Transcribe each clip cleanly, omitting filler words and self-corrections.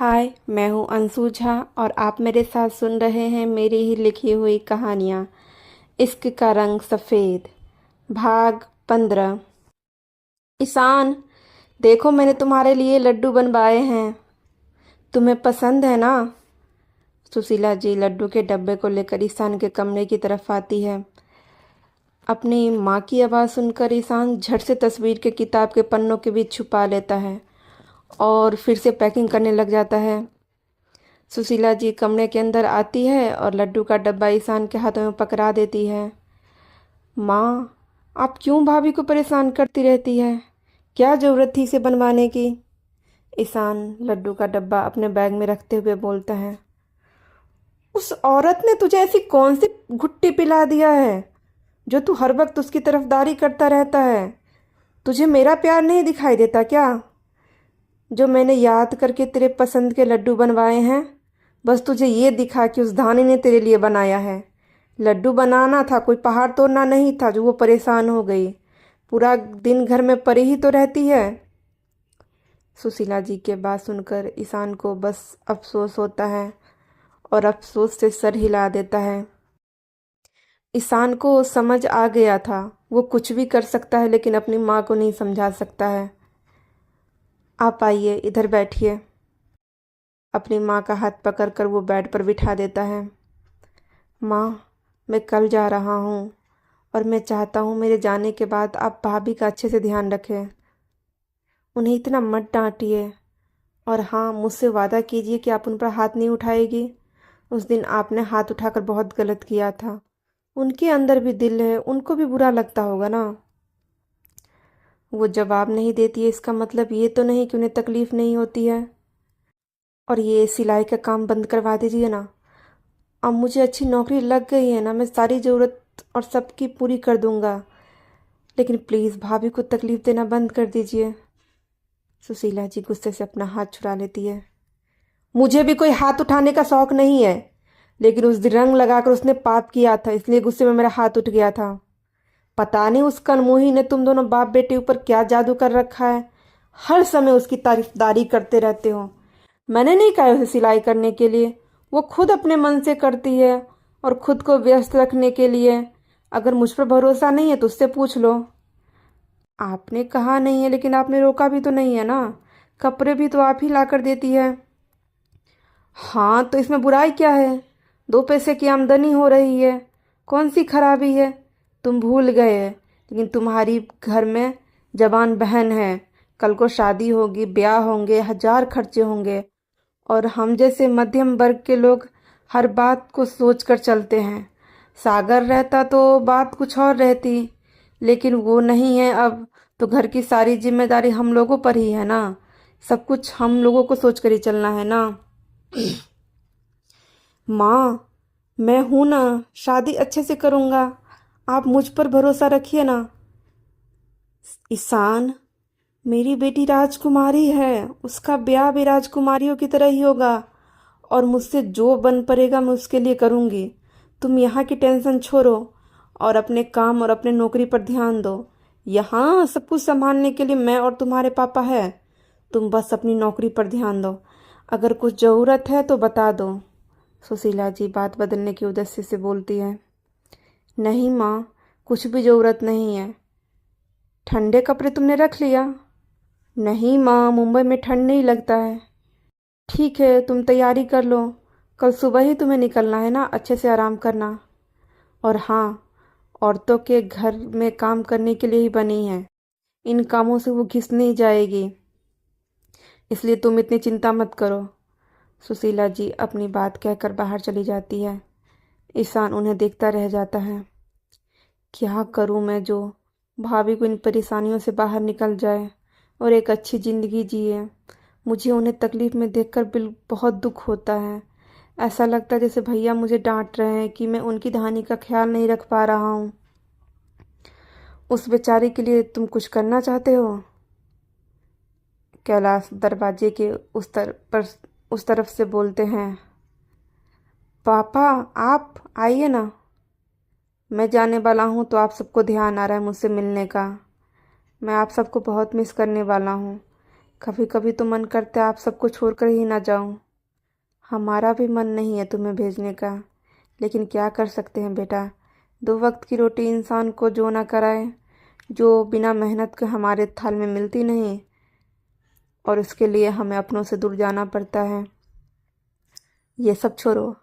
हाय, मैं हूँ अंशु झा और आप मेरे साथ सुन रहे हैं मेरी ही लिखी हुई कहानियाँ। इश्क का रंग सफ़ेद, भाग 15। ईशान, देखो मैंने तुम्हारे लिए लड्डू बनवाए हैं। तुम्हें पसंद है ना? सुशीला जी लड्डू के डब्बे को लेकर ईशान के कमरे की तरफ आती है। अपनी माँ की आवाज़ सुनकर ईशान झट से तस्वीर के किताब के पन्नों के बीच छुपा लेता है और फिर से पैकिंग करने लग जाता है। सुशीला जी कमरे के अंदर आती है और लड्डू का डब्बा ईशान के हाथों में पकड़ा देती है। माँ, आप क्यों भाभी को परेशान करती रहती है? क्या ज़रूरत थी इसे बनवाने की? ईशान लड्डू का डब्बा अपने बैग में रखते हुए बोलता है। उस औरत ने तुझे ऐसी कौन सी घुट्टी पिला दिया है जो तू हर वक्त उसकी तरफदारी करता रहता है? तुझे मेरा प्यार नहीं दिखाई देता क्या? जो मैंने याद करके तेरे पसंद के लड्डू बनवाए हैं, बस तुझे ये दिखा कि उस धानी ने तेरे लिए बनाया है। लड्डू बनाना था, कोई पहाड़ तोड़ना नहीं था जो वो परेशान हो गई। पूरा दिन घर में पड़ी ही तो रहती है। सुशीला जी के बात सुनकर ईशान को बस अफसोस होता है और अफसोस से सर हिला देता है। ईशान को समझ आ गया था वो कुछ भी कर सकता है लेकिन अपनी माँ को नहीं समझा सकता है। आप आइए, इधर बैठिए। अपनी माँ का हाथ पकड़कर वो बेड पर बिठा देता है। माँ, मैं कल जा रहा हूँ और मैं चाहता हूँ मेरे जाने के बाद आप भाभी का अच्छे से ध्यान रखें। उन्हें इतना मत डांटिए और हाँ, मुझसे वादा कीजिए कि आप उन पर हाथ नहीं उठाएगी। उस दिन आपने हाथ उठाकर बहुत गलत किया था। उनके अंदर भी दिल है, उनको भी बुरा लगता होगा ना। वो जवाब नहीं देती है, इसका मतलब ये तो नहीं कि उन्हें तकलीफ़ नहीं होती है। और ये सिलाई का काम बंद करवा दीजिए ना। अब मुझे अच्छी नौकरी लग गई है ना, मैं सारी ज़रूरत और सबकी पूरी कर दूंगा। लेकिन प्लीज़ भाभी को तकलीफ़ देना बंद कर दीजिए। सुशीला जी गुस्से से अपना हाथ छुड़ा लेती है। मुझे भी कोई हाथ उठाने का शौक नहीं है, लेकिन उस दिन रंग लगाकर उसने पाप किया था, इसलिए गुस्से में मेरा हाथ उठ गया था। पता नहीं उस कनमुही ने तुम दोनों बाप बेटे ऊपर क्या जादू कर रखा है। हर समय उसकी तारीफदारी करते रहते हो। मैंने नहीं कहा उसे सिलाई करने के लिए, वो खुद अपने मन से करती है और खुद को व्यस्त रखने के लिए। अगर मुझ पर भरोसा नहीं है तो उससे पूछ लो। आपने कहा नहीं है लेकिन आपने रोका भी तो नहीं है ना। कपड़े भी तो आप ही ला कर देती है। हाँ, तो इसमें बुराई क्या है? 2 पैसे की आमदनी हो रही है, कौन सी खराबी है? तुम भूल गए लेकिन तुम्हारी घर में जवान बहन है। कल को शादी होगी, ब्याह होंगे, हजार खर्चे होंगे और हम जैसे मध्यम वर्ग के लोग हर बात को सोच कर चलते हैं। सागर रहता तो बात कुछ और रहती, लेकिन वो नहीं है अब। तो घर की सारी जिम्मेदारी हम लोगों पर ही है ना। सब कुछ हम लोगों को सोच कर ही चलना है ना। माँ, मैं हूं ना, शादी अच्छे से करूँगा। आप मुझ पर भरोसा रखिए ना। ईशान, मेरी बेटी राजकुमारी है, उसका ब्याह भी राजकुमारियों की तरह ही होगा और मुझसे जो बन पड़ेगा मैं उसके लिए करूँगी। तुम यहाँ की टेंशन छोड़ो और अपने काम और अपने नौकरी पर ध्यान दो। यहाँ सब कुछ संभालने के लिए मैं और तुम्हारे पापा है। तुम बस अपनी नौकरी पर ध्यान दो। अगर कुछ ज़रूरत है तो बता दो। सुशीला जी बात बदलने के उद्देश्य से बोलती है। नहीं माँ, कुछ भी ज़रूरत नहीं है। ठंडे कपड़े तुमने रख लिया? नहीं माँ, मुंबई में ठंड नहीं लगता है। ठीक है, तुम तैयारी कर लो, कल सुबह ही तुम्हें निकलना है ना, अच्छे से आराम करना। और हाँ, औरतों के घर में काम करने के लिए ही बनी है, इन कामों से वो घिस नहीं जाएगी, इसलिए तुम इतनी चिंता मत करो। सुशीला जी अपनी बात कहकर बाहर चली जाती है। ईशान उन्हें देखता रह जाता है। क्या करूं मैं जो भाभी को इन परेशानियों से बाहर निकल जाए और एक अच्छी ज़िंदगी जिए। मुझे उन्हें तकलीफ़ में देखकर बहुत दुख होता है। ऐसा लगता है जैसे भैया मुझे डांट रहे हैं कि मैं उनकी कहानी का ख्याल नहीं रख पा रहा हूँ। उस बेचारी के लिए तुम कुछ करना चाहते हो? कैलाश दरवाजे के उस तरफ से बोलते हैं। पापा, आप आइए ना। मैं जाने वाला हूँ तो आप सबको ध्यान आ रहा है मुझसे मिलने का। मैं आप सबको बहुत मिस करने वाला हूँ। कभी कभी तो मन करता है आप सबको छोड़कर ही ना जाऊं। हमारा भी मन नहीं है तुम्हें भेजने का, लेकिन क्या कर सकते हैं बेटा। 2 वक्त की रोटी इंसान को जो ना कराए, जो बिना मेहनत के हमारे थाल में मिलती नहीं, और उसके लिए हमें अपनों से दूर जाना पड़ता है। ये सब छोड़ो,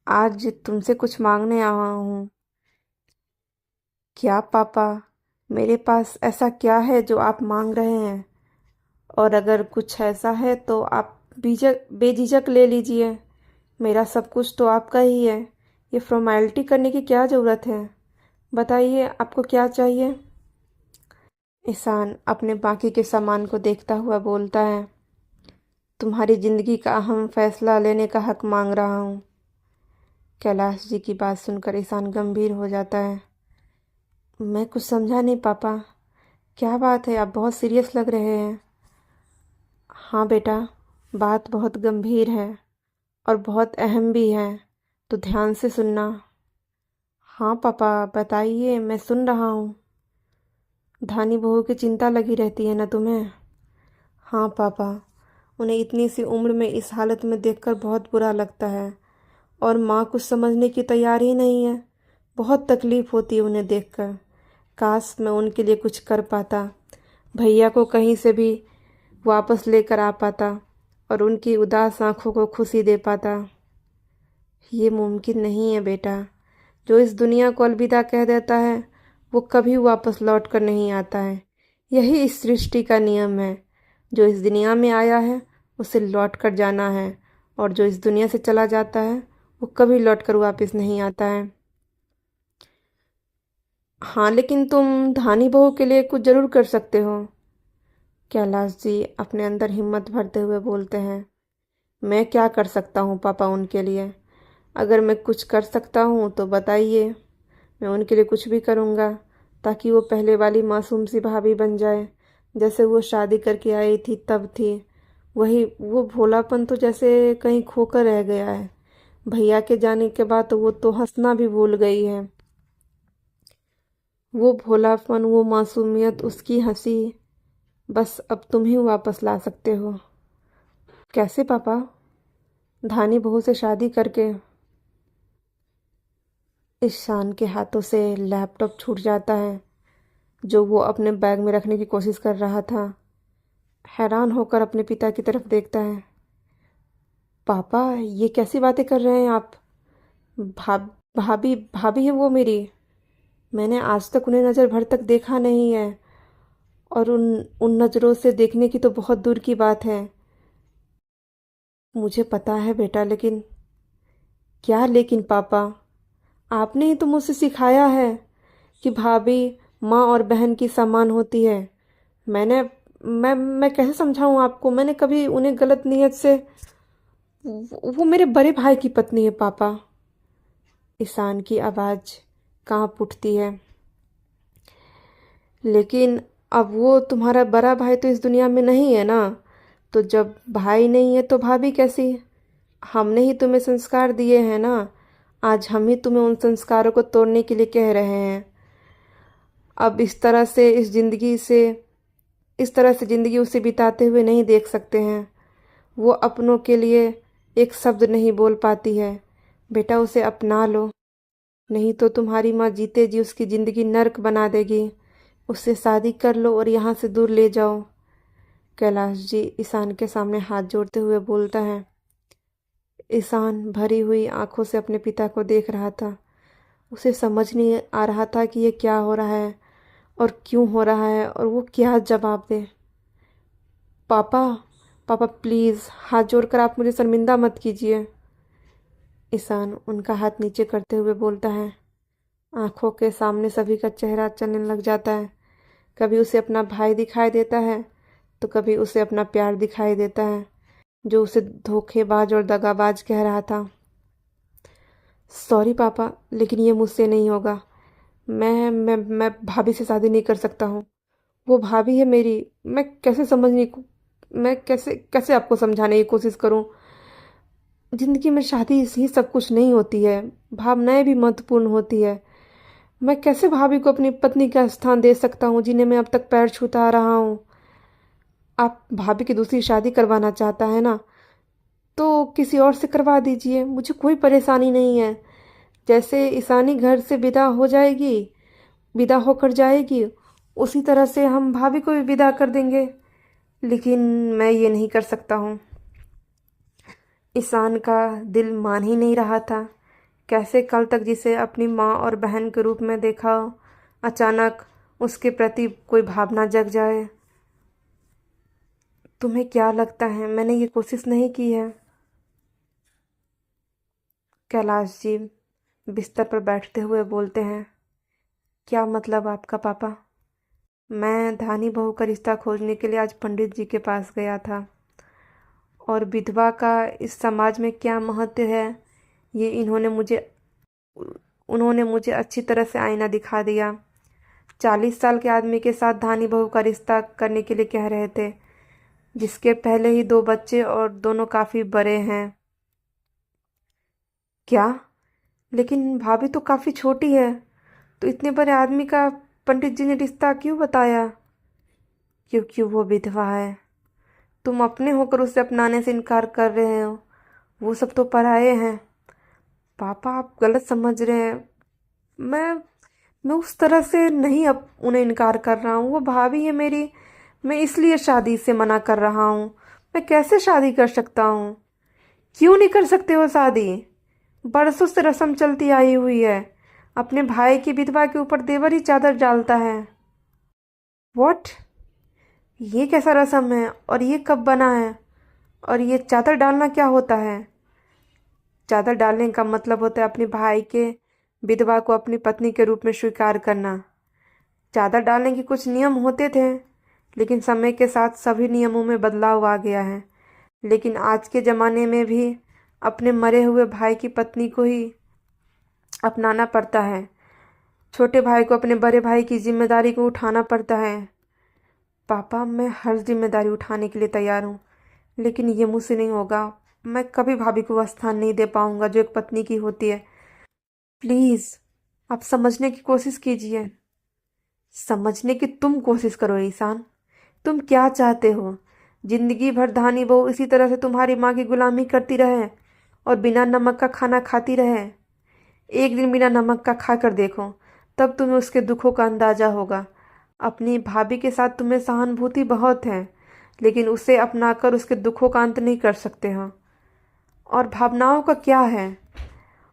आज तुमसे कुछ मांगने आया हूँ। क्या पापा, मेरे पास ऐसा क्या है जो आप मांग रहे हैं? और अगर कुछ ऐसा है तो आप बेझिझक ले लीजिए। मेरा सब कुछ तो आपका ही है। ये फॉर्मेलिटी करने की क्या ज़रूरत है? बताइए आपको क्या चाहिए। ईशान अपने बाकी के सामान को देखता हुआ बोलता है, तुम्हारी जिंदगी का अहम फैसला लेने का हक मांग रहा हूँ। कैलाश जी की बात सुनकर ईशान गंभीर हो जाता है। मैं कुछ समझा नहीं पापा, क्या बात है? आप बहुत सीरियस लग रहे हैं। हाँ बेटा, बात बहुत गंभीर है और बहुत अहम भी है, तो ध्यान से सुनना। हाँ पापा बताइए, मैं सुन रहा हूँ। धानी बहू की चिंता लगी रहती है ना तुम्हें? हाँ पापा, उन्हें इतनी सी उम्र में इस हालत में देखकर बहुत बुरा लगता है, और माँ कुछ समझने की तैयार ही नहीं है। बहुत तकलीफ़ होती है उन्हें देखकर। काश मैं उनके लिए कुछ कर पाता, भैया को कहीं से भी वापस लेकर आ पाता और उनकी उदास आंखों को खुशी दे पाता। ये मुमकिन नहीं है बेटा। जो इस दुनिया को अलविदा कह देता है वो कभी वापस लौट कर नहीं आता है। यही इस सृष्टि का नियम है। जो इस दुनिया में आया है उसे लौट कर जाना है, और जो इस दुनिया से चला जाता है वो कभी लौट कर वापस नहीं आता है। हाँ, लेकिन तुम धानी बहू के लिए कुछ ज़रूर कर सकते हो। कैलाश जी अपने अंदर हिम्मत भरते हुए बोलते हैं, मैं क्या कर सकता हूँ पापा उनके लिए? अगर मैं कुछ कर सकता हूँ तो बताइए, मैं उनके लिए कुछ भी करूँगा, ताकि वो पहले वाली मासूम सी भाभी बन जाए, जैसे वो शादी करके आई थी तब थी। वही वो भोलापन तो जैसे कहीं खोकर रह गया है। भैया के जाने के बाद तो वो तो हंसना भी भूल गई है। वो भोलापन, वो मासूमियत, उसकी हंसी, बस अब तुम ही वापस ला सकते हो। कैसे पापा? धानी बहू से शादी करके। ईशान के हाथों से लैपटॉप छूट जाता है जो वो अपने बैग में रखने की कोशिश कर रहा था। हैरान होकर अपने पिता की तरफ देखता है। पापा, ये कैसी बातें कर रहे हैं आप? भा भाभी भाभी है वो मेरी। मैंने आज तक उन्हें नज़र भर तक देखा नहीं है, और उन उन नज़रों से देखने की तो बहुत दूर की बात है। मुझे पता है बेटा, लेकिन क्या लेकिन पापा? आपने ही तो मुझसे सिखाया है कि भाभी माँ और बहन की समान होती है। मैंने मैं कैसे समझाऊं आपको? मैंने कभी उन्हें गलत नीयत से। वो मेरे बड़े भाई की पत्नी है पापा। ईशान की आवाज़ कांप उठती है। लेकिन अब वो तुम्हारा बड़ा भाई तो इस दुनिया में नहीं है ना, तो जब भाई नहीं है तो भाभी कैसी? हमने ही तुम्हें संस्कार दिए हैं ना। आज हम ही तुम्हें उन संस्कारों को तोड़ने के लिए कह रहे हैं। अब इस तरह से ज़िंदगी उसे बिताते हुए नहीं देख सकते हैं। वो अपनों के लिए एक शब्द नहीं बोल पाती है। बेटा, उसे अपना लो, नहीं तो तुम्हारी माँ जीते जी उसकी ज़िंदगी नर्क बना देगी। उससे शादी कर लो और यहाँ से दूर ले जाओ। कैलाश जी ईशान के सामने हाथ जोड़ते हुए बोलता है। ईशान भरी हुई आंखों से अपने पिता को देख रहा था। उसे समझ नहीं आ रहा था कि ये क्या हो रहा है और क्यों हो रहा है, और वो क्या जवाब दे। पापा, पापा प्लीज़, हाथ जोड़कर आप मुझे शर्मिंदा मत कीजिए। ईशान उनका हाथ नीचे करते हुए बोलता है। आंखों के सामने सभी का चेहरा चलने लग जाता है। कभी उसे अपना भाई दिखाई देता है, तो कभी उसे अपना प्यार दिखाई देता है, जो उसे धोखेबाज और दगाबाज कह रहा था। सॉरी पापा, लेकिन ये मुझसे नहीं होगा। मैं भाभी से शादी नहीं कर सकता हूँ। वो भाभी है मेरी। मैं कैसे कैसे आपको समझाने की कोशिश करूँ? जिंदगी में शादी ही सब कुछ नहीं होती है, भावनाएं भी महत्वपूर्ण होती है। मैं कैसे भाभी को अपनी पत्नी का स्थान दे सकता हूँ जिन्हें मैं अब तक पैर छूता आ रहा हूँ? आप भाभी की दूसरी शादी करवाना चाहता है ना, तो किसी और से करवा दीजिए, मुझे कोई परेशानी नहीं है। जैसे ईशानी घर से विदा हो जाएगी, विदा होकर जाएगी, उसी तरह से हम भाभी को भी विदा कर देंगे। लेकिन मैं ये नहीं कर सकता हूँ। ईशान का दिल मान ही नहीं रहा था। कैसे कल तक जिसे अपनी माँ और बहन के रूप में देखा हो, अचानक उसके प्रति कोई भावना जग जाए। तुम्हें क्या लगता है मैंने ये कोशिश नहीं की है? कैलाश जी बिस्तर पर बैठते हुए बोलते हैं। क्या मतलब आपका पापा? मैं धानी बहू का रिश्ता खोजने के लिए आज पंडित जी के पास गया था, और विधवा का इस समाज में क्या महत्व है ये उन्होंने मुझे अच्छी तरह से आईना दिखा दिया। 40 साल के आदमी के साथ धानी बहू का रिश्ता करने के लिए कह रहे थे, जिसके पहले ही 2 बच्चे और दोनों काफ़ी बड़े हैं। क्या? लेकिन भाभी तो काफ़ी छोटी है, तो इतने बड़े आदमी का पंडित जी ने रिश्ता क्यों बताया? क्योंकि वो विधवा है। तुम अपने होकर उसे अपनाने से इनकार कर रहे हो, वो सब तो पराये हैं। पापा आप गलत समझ रहे हैं। मैं मैं उस तरह से नहीं अब उन्हें इनकार कर रहा हूँ, वो भाभी है मेरी। मैं इसलिए शादी से मना कर रहा हूँ। मैं कैसे शादी कर सकता हूँ? क्यों नहीं कर सकते हो शादी? बरसों से रस्म चलती आई हुई है। अपने भाई की विधवा के ऊपर देवर ही चादर डालता है। व्हाट? ये कैसा रस्म है और ये कब बना है? और ये चादर डालना क्या होता है? चादर डालने का मतलब होता है अपने भाई के विधवा को अपनी पत्नी के रूप में स्वीकार करना। चादर डालने के कुछ नियम होते थे, लेकिन समय के साथ सभी नियमों में बदलाव आ गया है। लेकिन आज के ज़माने में भी अपने मरे हुए भाई की पत्नी को ही अपनाना पड़ता है। छोटे भाई को अपने बड़े भाई की जिम्मेदारी को उठाना पड़ता है। पापा मैं हर जिम्मेदारी उठाने के लिए तैयार हूँ, लेकिन ये मुझसे नहीं होगा। मैं कभी भाभी को वह स्थान नहीं दे पाऊंगा जो एक पत्नी की होती है। प्लीज़ आप समझने की कोशिश कीजिए। समझने की तुम कोशिश करो ईशान। तुम क्या चाहते हो? जिंदगी भर धानी बहू इसी तरह से तुम्हारी माँ की गुलामी करती रहे और बिना नमक का खाना खाती रहे? एक दिन बिना नमक का खा कर देखो, तब तुम्हें उसके दुखों का अंदाज़ा होगा। अपनी भाभी के साथ तुम्हें सहानुभूति बहुत है, लेकिन उसे अपनाकर उसके दुखों का अंत नहीं कर सकते हो। और भावनाओं का क्या है?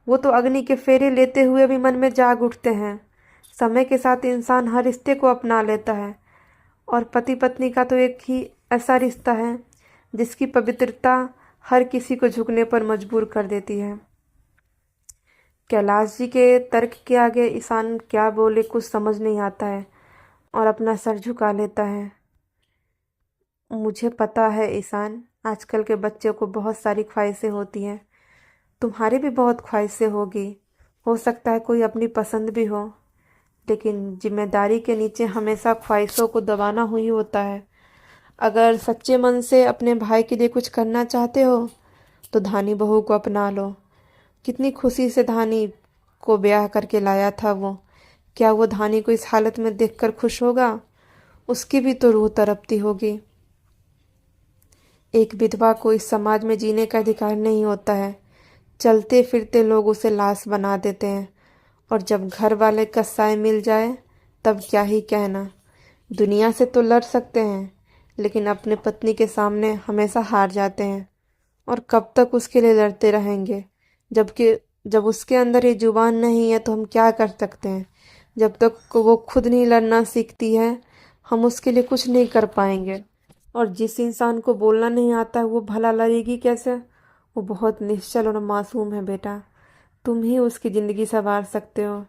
वो तो अग्नि के फेरे लेते हुए भी मन में जाग उठते हैं। समय के साथ इंसान हर रिश्ते को अपना लेता है, और पति पत्नी का तो एक ही ऐसा रिश्ता है जिसकी पवित्रता हर किसी को झुकने पर मजबूर कर देती है। कैलाश जी के तर्क के आगे ईशान क्या बोले कुछ समझ नहीं आता है और अपना सर झुका लेता है। मुझे पता है ईशान, आजकल के बच्चों को बहुत सारी ख्वाहिशें होती हैं। तुम्हारी भी बहुत ख्वाहिशें होगी, हो सकता है कोई अपनी पसंद भी हो, लेकिन जिम्मेदारी के नीचे हमेशा ख्वाहिशों को दबाना ही होता है। अगर सच्चे मन से अपने भाई के लिए कुछ करना चाहते हो तो धानी बहू को अपना लो। कितनी खुशी से धानी को ब्याह करके लाया था वो। क्या वो धानी को इस हालत में देखकर खुश होगा? उसकी भी तो रूह तड़पती होगी। एक विधवा को इस समाज में जीने का अधिकार नहीं होता है। चलते फिरते लोग उसे लाश बना देते हैं, और जब घर वाले का साय मिल जाए तब क्या ही कहना। दुनिया से तो लड़ सकते हैं, लेकिन अपने पत्नी के सामने हमेशा हार जाते हैं। और कब तक उसके लिए लड़ते रहेंगे? जब उसके अंदर ये जुबान नहीं है तो हम क्या कर सकते हैं? जब तक वो खुद नहीं लड़ना सीखती है, हम उसके लिए कुछ नहीं कर पाएंगे। और जिस इंसान को बोलना नहीं आता है वो भला लड़ेगी कैसे? वो बहुत निश्चल और मासूम है बेटा। तुम ही उसकी ज़िंदगी संवार सकते हो।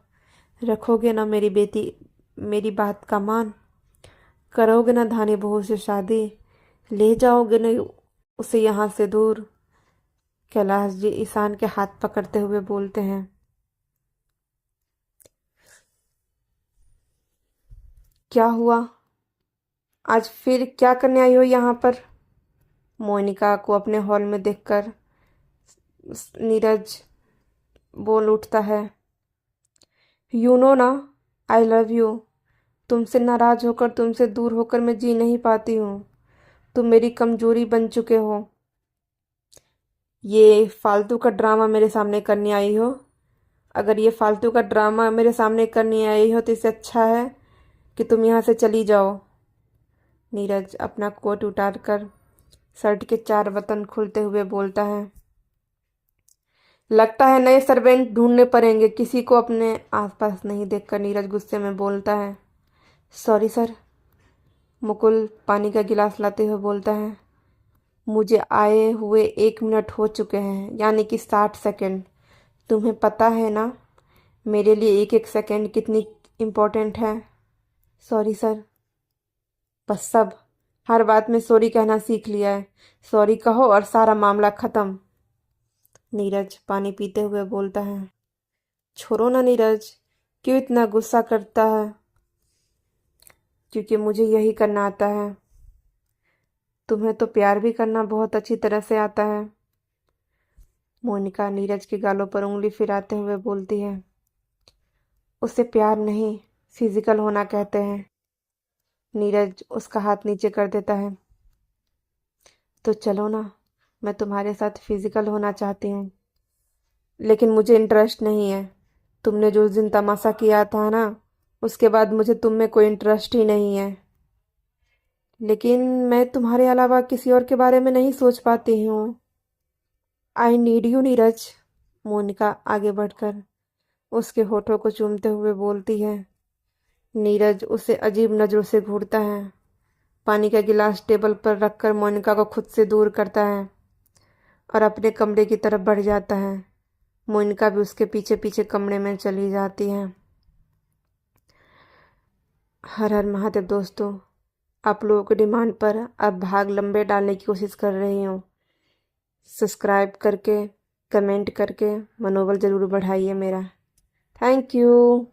रखोगे ना मेरी बेटी, मेरी बात का मान? करोगे ना धानी बहू से शादी? ले जाओगे ना उसे यहाँ से दूर? कैलाश जी ईशान के हाथ पकड़ते हुए बोलते हैं। क्या हुआ? आज फिर क्या करने आई हो यहाँ पर? मोनिका को अपने हॉल में देखकर नीरज बोल उठता है। यू नो ना, आई लव यू। तुमसे नाराज होकर, तुमसे दूर होकर मैं जी नहीं पाती हूँ। तुम मेरी कमजोरी बन चुके हो। ये फालतू का ड्रामा मेरे सामने करने आई हो। अगर ये फालतू का ड्रामा मेरे सामने करने आई हो तो इससे अच्छा है कि तुम यहाँ से चली जाओ। नीरज अपना कोट उतारकर शर्ट के 4 बटन खुलते हुए बोलता है। लगता है नए सर्वेंट ढूंढने पड़ेंगे। किसी को अपने आसपास नहीं देखकर नीरज गुस्से में बोलता है। Sorry sir. मुकुल पानी का गिलास लाते हुए बोलता है। मुझे आए हुए 1 मिनट हो चुके हैं, यानी कि 60 सेकंड। तुम्हें पता है ना मेरे लिए एक एक सेकंड कितनी इम्पोर्टेंट है। Sorry sir. बस सब, हर बात में सॉरी कहना सीख लिया है। सॉरी कहो और सारा मामला खत्म। नीरज पानी पीते हुए बोलता है। छोड़ो ना नीरज, क्यों इतना गुस्सा करता है। क्योंकि मुझे यही करना आता है। तुम्हें तो प्यार भी करना बहुत अच्छी तरह से आता है। मोनिका नीरज के गालों पर उंगली फिराते हुए बोलती है। उसे प्यार नहीं, फिजिकल होना कहते हैं। नीरज उसका हाथ नीचे कर देता है। तो चलो ना, मैं तुम्हारे साथ फिजिकल होना चाहती हूँ, लेकिन मुझे इंटरेस्ट नहीं है। तुमने जो उस दिन तमाशा किया था ना, उसके बाद मुझे तुम में कोई इंटरेस्ट ही नहीं है। लेकिन मैं तुम्हारे अलावा किसी और के बारे में नहीं सोच पाती हूँ। I need you Neeraj. Monika आगे बढ़कर उसके होठों को चूमते हुए बोलती है। नीरज उसे अजीब नजरों से घूरता है। पानी का गिलास टेबल पर रखकर मोनिका को खुद से दूर करता है और अपने कमरे की तरफ बढ़ जाता है। मोनिका भी उसके पीछे पीछे कमरे में चली जाती है। हर हर महादेव दोस्तों, आप लोगों की डिमांड पर अब भाग लंबे डालने की कोशिश कर रही हूँ। सब्सक्राइब करके, कमेंट करके मनोबल ज़रूर बढ़ाइए मेरा। Thank you.